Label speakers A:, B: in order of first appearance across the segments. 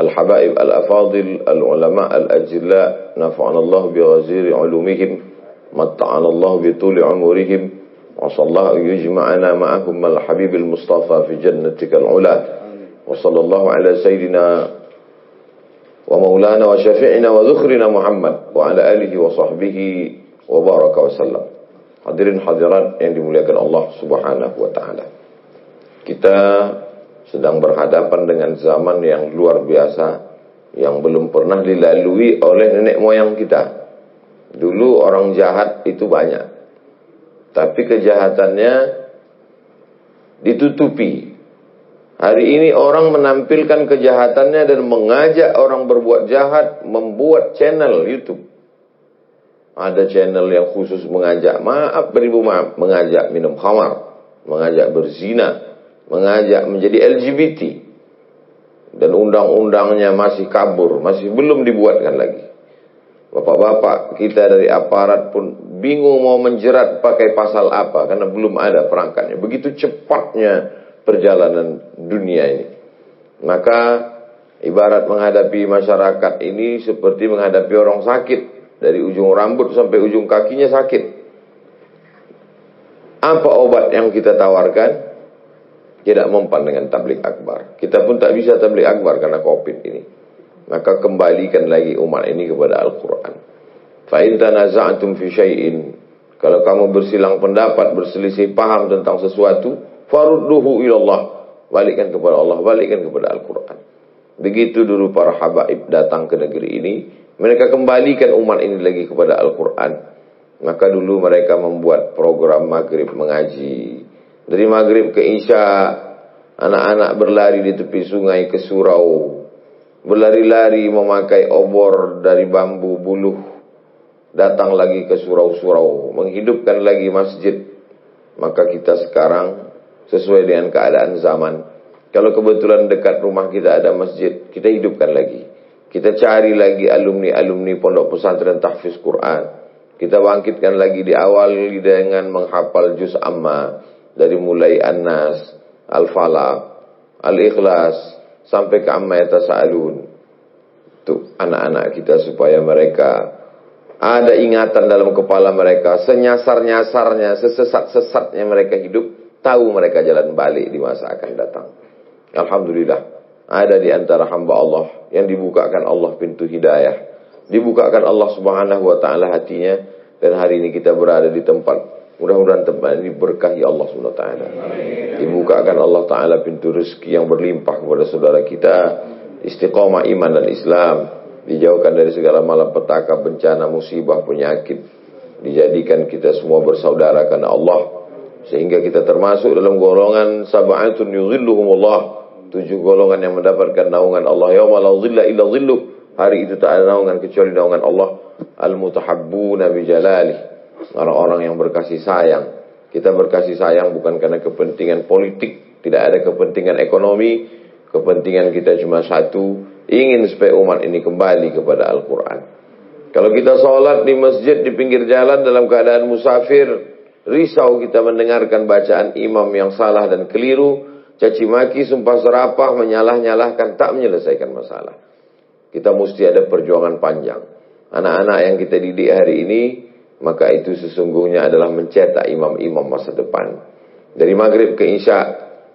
A: al-habaib al-afadil, al-ulama al-ajilla, nafa'anallahu bi ghaziri ulumihim, matta'anallahu bi tuli umurihim, wa sallallahu yujma'ana ma'ahum al-habibil mustafa fi jannatikal ula. Wa sallallahu ala sayyidina wa maulana wa syafi'ina wa dzukhrina Muhammad wa ala alihi wa sahbihi wa baraka wa sallam. Hadirin hadirat yang dimuliakan Allah Subhanahu wa taala. Kita sedang berhadapan dengan zaman yang luar biasa yang belum pernah dilalui oleh nenek moyang kita. Dulu orang jahat itu banyak, tapi kejahatannya ditutupi. Hari ini orang menampilkan kejahatannya dan mengajak orang berbuat jahat, membuat channel YouTube. Ada channel yang khusus mengajak, beribu maaf, mengajak minum khamar, mengajak berzina, mengajak menjadi LGBT. Dan undang-undangnya masih kabur, masih belum dibuatkan lagi. Bapak-bapak kita dari aparat pun bingung mau menjerat pakai pasal apa, karena belum ada perangkatnya. Begitu cepatnya perjalanan dunia ini. Maka ibarat menghadapi masyarakat ini seperti menghadapi orang sakit. Dari ujung rambut sampai ujung kakinya sakit. Apa obat yang kita tawarkan? Tidak mempan dengan tabligh akbar. Kita pun tak bisa tabligh akbar karena COVID ini. Maka kembalikan lagi umat ini kepada Al-Quran. Fa in tanaza'tum fi syai'in, kalau kamu bersilang pendapat, berselisih paham tentang sesuatu, farudduhu ilallah, balikkan kepada Allah, balikkan kepada Al-Quran. Begitu dulu para habaib datang ke negeri ini, mereka kembalikan umat ini lagi kepada Al-Quran. Maka dulu mereka membuat program maghrib mengaji. Dari maghrib ke isya, anak-anak berlari di tepi sungai ke surau. Berlari-lari memakai obor dari bambu buluh. Datang lagi ke surau-surau, menghidupkan lagi masjid. Maka kita sekarang sesuai dengan keadaan zaman. Kalau kebetulan dekat rumah kita ada masjid, kita hidupkan lagi. Kita cari lagi alumni-alumni pondok pesantren tahfiz Quran. Kita bangkitkan lagi, di awal dengan menghafal juz amma. Dari mulai An-Nas, Al-Falaq, Al-Ikhlas, sampai ke Amma Yatasa'alun. Untuk anak-anak kita supaya mereka ada ingatan dalam kepala mereka. Senyasar-nyasarnya, sesesat-sesatnya mereka hidup. Tahu mereka jalan balik di masa akan datang. Alhamdulillah. Ada di antara hamba Allah yang dibukakan Allah pintu hidayah. Dibukakan Allah Subhanahu wa ta'ala hatinya. Dan hari ini kita berada di tempat, mudah-mudahan tempat ini berkahi Allah Subhanahu wa ta'ala. Dibukakan Allah ta'ala pintu rezeki yang berlimpah kepada saudara kita. Istiqamah iman dan Islam. Dijauhkan dari segala malapetaka, bencana, musibah, penyakit. Dijadikan kita semua bersaudara karena Allah. Sehingga kita termasuk dalam golongan sab'atun yuzilluhumullah. 7 golongan yang mendapatkan naungan Allah. Yauma la dhilla illa dhilluh. Hari itu tak ada naungan kecuali naungan Allah. Al-mutahabbuna bijalalih. Orang-orang yang berkasih sayang. Kita berkasih sayang bukan karena kepentingan politik. Tidak ada kepentingan ekonomi. Kepentingan kita cuma satu. Ingin supaya umat ini kembali kepada Al-Quran. Kalau kita sholat di masjid, di pinggir jalan dalam keadaan musafir, risau kita mendengarkan bacaan imam yang salah dan keliru. Caci maki, sumpah serapah, menyalah-nyalahkan, tak menyelesaikan masalah. Kita mesti ada perjuangan panjang. Anak-anak yang kita didik hari ini, maka itu sesungguhnya adalah mencetak imam-imam masa depan. Dari maghrib ke isya,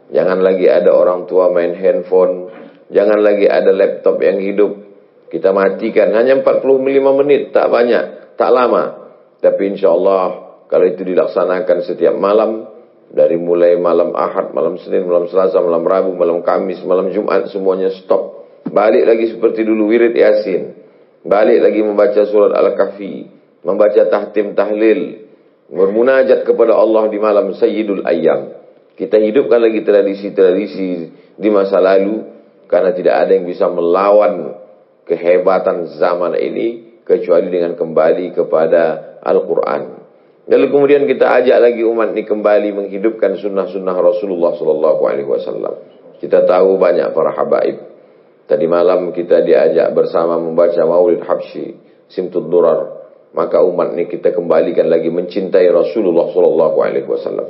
A: jangan lagi ada orang tua main handphone, jangan lagi ada laptop yang hidup. Kita matikan, hanya 45 menit, tak banyak, tak lama. Tapi insya Allah, kalau itu dilaksanakan setiap malam, dari mulai malam Ahad, malam Senin, malam Selasa, malam Rabu, malam Kamis, malam Jumat, semuanya stop. Balik lagi seperti dulu wirid Yasin. Balik lagi membaca surat Al-Kahfi, membaca tahtim tahlil, bermunajat kepada Allah di malam Sayyidul Ayyam. Kita hidupkan lagi tradisi-tradisi di masa lalu, karena tidak ada yang bisa melawan kehebatan zaman ini kecuali dengan kembali kepada Al-Quran. Lalu kemudian kita ajak lagi umat ini kembali menghidupkan sunnah-sunnah Rasulullah SAW. Kita tahu banyak para habaib. Tadi malam kita diajak bersama membaca Maulid Habsyi, Simtud Durar. Maka umat ini kita kembalikan lagi mencintai Rasulullah SAW.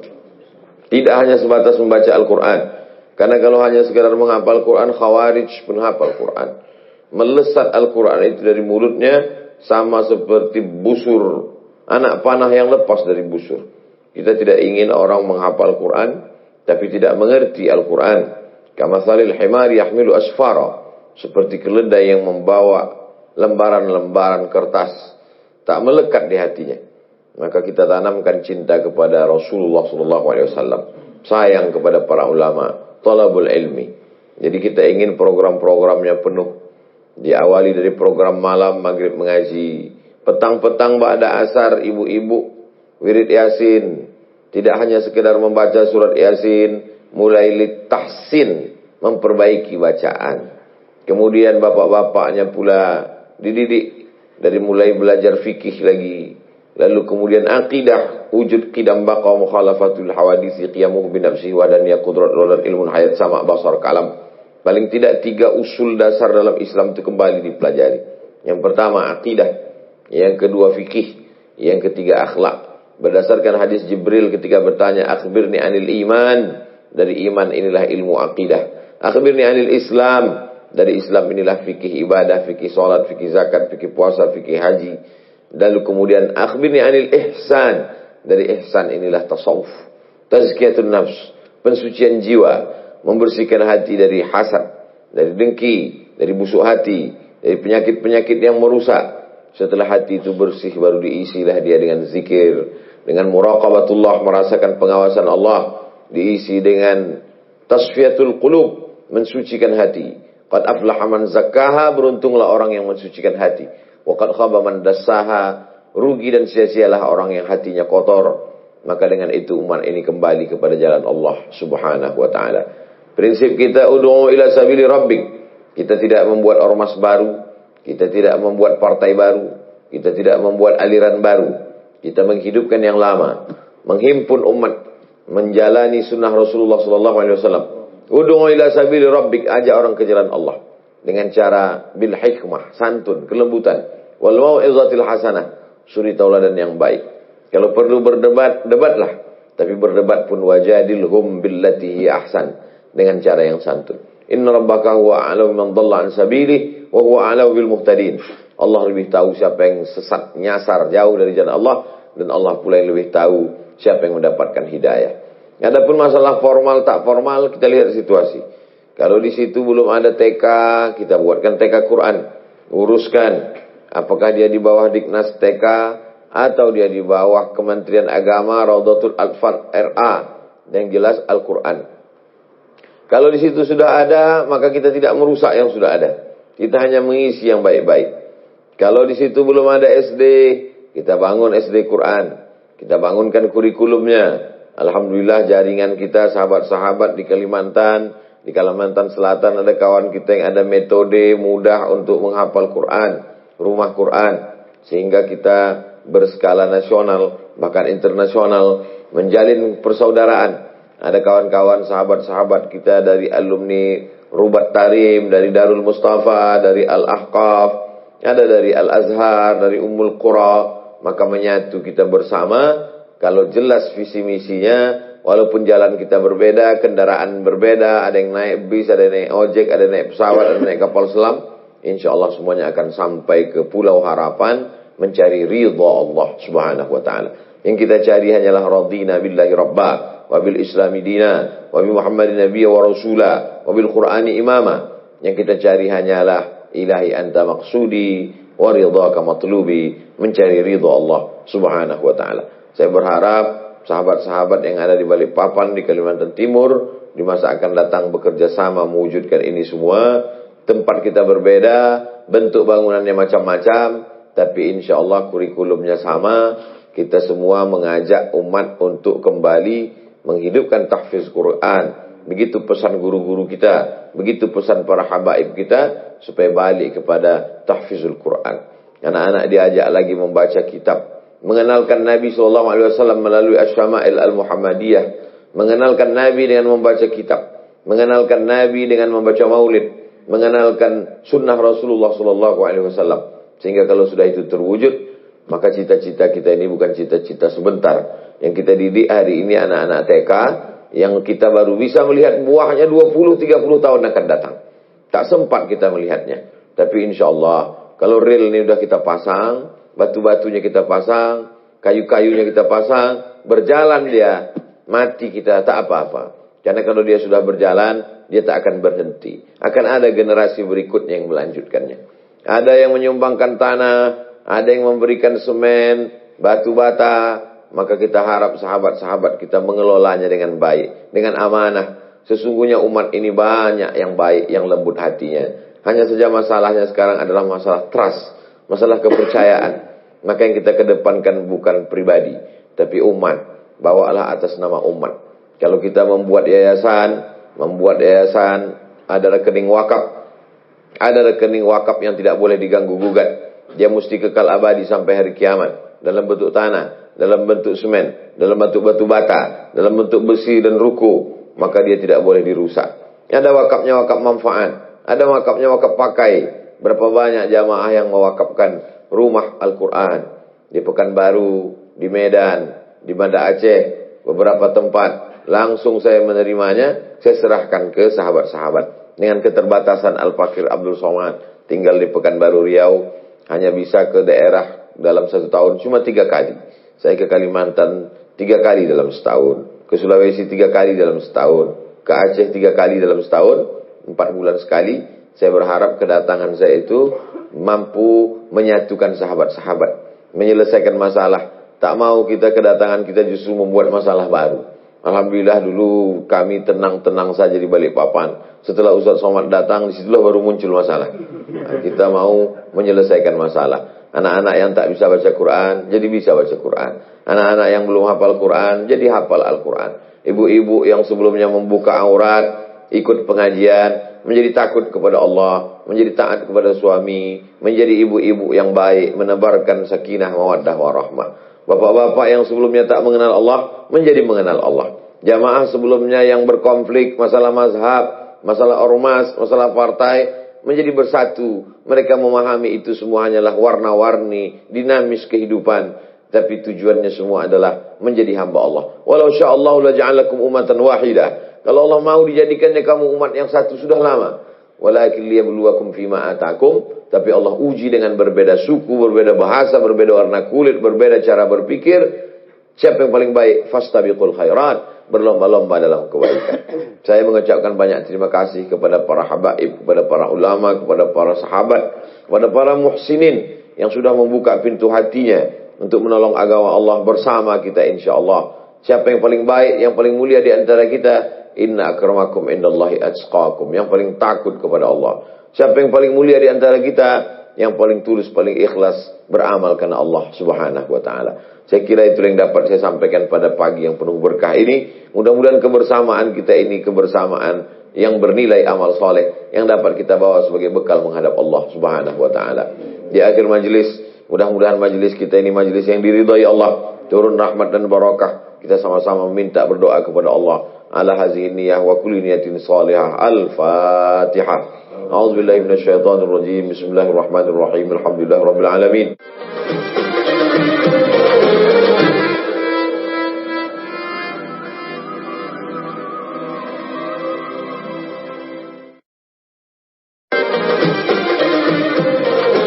A: Tidak hanya sebatas membaca Al-Quran, Karena kalau hanya sekedar menghafal Quran, Khawarij pun hafal Quran. Melesat Al-Quran itu dari mulutnya sama seperti busur, anak panah yang lepas dari busur. Kita tidak ingin orang menghafal Quran tapi tidak mengerti Al-Quran. Kamathalil himari yahmilu asfara, seperti keledai yang membawa lembaran-lembaran kertas, tak melekat di hatinya. Maka kita tanamkan cinta kepada Rasulullah SAW, sayang kepada para ulama, talabul ilmi. Jadi kita ingin program-programnya penuh. Diawali dari program malam maghrib mengaji, petang-petang ba'da asar ibu-ibu wirid Yasin. Tidak hanya sekedar membaca surat Yasin, mulai litahsin, memperbaiki bacaan. Kemudian bapak-bapaknya pula dididik dari mulai belajar fikih lagi. Lalu kemudian akidah, wujud qidam baqa mukhalafatul hawadisi qiyamuhu binafsihi wa daniyah qudrat dan ilmun hayat sama basar kalam. Paling tidak 3 usul dasar dalam Islam itu kembali dipelajari. Yang pertama akidah, yang kedua fikih, yang ketiga akhlak. Berdasarkan hadis Jibril ketika bertanya, akhbirni anil iman, dari iman inilah ilmu akidah. Akhbirni anil Islam, dari Islam inilah fikih ibadah, fikih salat, fikih zakat, fikih puasa, fikih haji. Lalu kemudian akhbirni anil ihsan, dari ihsan inilah tasawuf, tazkiyatun nafs, pensucian jiwa, membersihkan hati dari hasad, dari dengki, dari busuk hati, dari penyakit-penyakit yang merusak. Setelah hati itu bersih, baru diisilah dia dengan zikir, dengan muraqabatullah, merasakan pengawasan Allah, diisi dengan tasfiyatul qulub, mensucikan hati. Qad aflaha man zakkaha, beruntunglah orang yang mensucikan hati. Wa qad khaba man dassaha, rugi dan sia-sialah orang yang hatinya kotor. Maka dengan itu umat ini kembali kepada jalan Allah Subhanahu wa taala. Prinsip kita, ud'u ila sabili rabbik. Kita tidak membuat ormas baru, kita tidak membuat partai baru, kita tidak membuat aliran baru. Kita menghidupkan yang lama, menghimpun umat, menjalani sunnah Rasulullah SAW. Ud'u ila sabili rabbik, ajak orang ke jalan Allah dengan cara bil hikmah, santun, kelembutan, wal mau'izatil hasanah, suri tauladan yang baik. Kalau perlu berdebat, debatlah, tapi berdebat pun wajadilhum billati hi ahsan, dengan cara yang santun. Inna rabbaka huwa a'lamu man dhalla an sabilihi wa huwa a'lamu bil muhtadin. Allah lebih tahu siapa yang sesat, nyasar, jauh dari jalan Allah, dan Allah pula yang lebih tahu siapa yang mendapatkan hidayah. Adapun masalah formal tak formal, kita lihat situasi. Kalau di situ belum ada TK, kita buatkan TK Quran, uruskan. Apakah dia di bawah Diknas TK atau dia di bawah Kementerian Agama, Raudatul Atfal RA, yang jelas Al-Quran. Kalau di situ sudah ada, maka kita tidak merusak yang sudah ada. Kita hanya mengisi yang baik-baik. Kalau di situ belum ada SD, kita bangun SD Quran. Kita bangunkan kurikulumnya. Alhamdulillah jaringan kita, sahabat-sahabat di Kalimantan Selatan, ada kawan kita yang ada metode mudah untuk menghafal Quran, rumah Quran. Sehingga kita berskala nasional, bahkan internasional, menjalin persaudaraan. Ada kawan-kawan sahabat-sahabat kita dari alumni Rubat Tarim, dari Darul Mustafa, dari Al-Ahqaf, ada dari Al-Azhar, dari Ummul Qura. Maka menyatu kita bersama. Kalau jelas visi misinya, walaupun jalan kita berbeda, kendaraan berbeda, ada yang naik bis, ada yang naik ojek, ada yang naik pesawat, ada yang naik kapal selam, insya Allah semuanya akan sampai ke Pulau Harapan, mencari ridha Allah Subhanahu wa ta'ala. Yang kita cari hanyalah radina billahi rabba, wa bil islami dina, wa bi muhammadin nabiyya wa rasula, wa bil qur'ani imama. Yang kita cari hanyalah ilahi anta maqsudi wa ridhaka matlubi, mencari ridha Allah Subhanahu wa ta'ala. Saya berharap sahabat-sahabat yang ada di Balikpapan, di Kalimantan Timur, di masa akan datang bekerja sama mewujudkan ini semua. Tempat kita berbeda, bentuk bangunannya macam-macam, tapi insya Allah kurikulumnya sama. Kita semua mengajak umat untuk kembali menghidupkan tahfiz Quran. Begitu pesan guru-guru kita, begitu pesan para habaib kita, supaya balik kepada tahfizul Quran. Anak-anak diajak lagi membaca kitab, mengenalkan Nabi SAW melalui Asy-Syama'il Al-Muhammadiyah, mengenalkan Nabi dengan membaca kitab, mengenalkan Nabi dengan membaca maulid, mengenalkan sunnah Rasulullah SAW. Sehingga kalau sudah itu terwujud, maka cita-cita kita ini bukan cita-cita sebentar. Yang kita didik hari ini anak-anak TK, yang kita baru bisa melihat buahnya 20-30 tahun akan datang. Tak sempat kita melihatnya. Tapi insya Allah, kalau rel ini udah kita pasang, batu-batunya kita pasang, kayu-kayunya kita pasang, berjalan dia, mati kita tak apa-apa. Karena kalau dia sudah berjalan, dia tak akan berhenti. Akan ada generasi berikutnya yang melanjutkannya. Ada yang menyumbangkan tanah, ada yang memberikan semen, batu bata. Maka kita harap sahabat-sahabat kita mengelolanya dengan baik, dengan amanah. Sesungguhnya umat ini banyak yang baik, yang lembut hatinya. Hanya saja masalahnya sekarang adalah masalah trust, masalah kepercayaan. Maka yang kita kedepankan bukan pribadi, tapi umat. Bawalah atas nama umat. Kalau kita membuat yayasan, ada rekening wakaf. Ada rekening wakaf yang tidak boleh diganggu-gugat. Dia mesti kekal abadi sampai hari kiamat. Dalam bentuk tanah, dalam bentuk semen, dalam bentuk batu bata, dalam bentuk besi dan ruko. Maka dia tidak boleh dirusak. Ada wakafnya wakaf manfaat. Ada wakafnya wakaf pakai. Berapa banyak jamaah yang mewakafkan rumah Al-Quran. Di Pekanbaru, di Medan, di Banda Aceh, beberapa tempat. Langsung saya menerimanya, saya serahkan ke sahabat-sahabat. Dengan keterbatasan Al-Fakir Abdul Somad, tinggal di Pekanbaru Riau, hanya bisa ke daerah dalam 1 tahun cuma 3 kali. Saya ke Kalimantan 3 kali dalam setahun, ke Sulawesi 3 kali dalam setahun, ke Aceh 3 kali dalam setahun, 4 bulan sekali. Saya berharap kedatangan saya itu mampu menyatukan sahabat-sahabat, menyelesaikan masalah. Tak mau kita kedatangan kita justru membuat masalah baru. Alhamdulillah dulu kami tenang-tenang saja di Balikpapan. Setelah Ustaz Somad datang, disitulah baru muncul masalah. Nah, kita mau menyelesaikan masalah. Anak-anak yang tak bisa baca Quran, jadi bisa baca Quran. Anak-anak yang belum hafal Quran, jadi hafal Al-Quran. Ibu-ibu yang sebelumnya membuka aurat, ikut pengajian, menjadi takut kepada Allah, menjadi taat kepada suami, menjadi ibu-ibu yang baik, menebarkan sakinah, mawaddah, warahmah. Bapak-bapak yang sebelumnya tak mengenal Allah, menjadi mengenal Allah. Jamaah sebelumnya yang berkonflik, masalah mazhab, masalah ormas, masalah partai, menjadi bersatu. Mereka memahami itu semua hanyalah warna-warni, dinamis kehidupan. Tapi tujuannya semua adalah menjadi hamba Allah. Walau sya'allahu laja'alakum umatan wahidah. Kalau Allah mau dijadikannya kamu umat yang satu sudah lama. Walakin liyabluwakum fima atakum. Tapi Allah uji dengan berbeda suku, berbeda bahasa, berbeda warna kulit, berbeda cara berpikir. Siapa yang paling baik? Fastabiqul khairat. Berlomba-lomba dalam kebaikan. Saya mengucapkan banyak terima kasih kepada para habaib, kepada para ulama, kepada para sahabat, kepada para muhsinin yang sudah membuka pintu hatinya untuk menolong agama Allah bersama kita insyaAllah. Siapa yang paling baik, yang paling mulia di antara kita? Inna akramakum indallahi atqakum. Yang paling takut kepada Allah. Siapa yang paling mulia di antara kita? Yang paling tulus, paling ikhlas beramal karena Allah subhanahu wa ta'ala. Saya kira itu yang dapat saya sampaikan pada pagi yang penuh berkah ini. Mudah-mudahan kebersamaan kita ini kebersamaan yang bernilai amal soleh, yang dapat kita bawa sebagai bekal menghadap Allah subhanahu wa ta'ala. Di akhir majelis, mudah-mudahan majelis kita ini majelis yang diridhai Allah. Turun rahmat dan barakah. Kita sama-sama minta berdoa kepada Allah. Ala hazihi niyah wa kulli niyatin salihah. Al-Fatihah. A'udzubillahi minasyaitonir rajim. Bismillahirrahmanirrahim. Alhamdulillahirabbil alamin.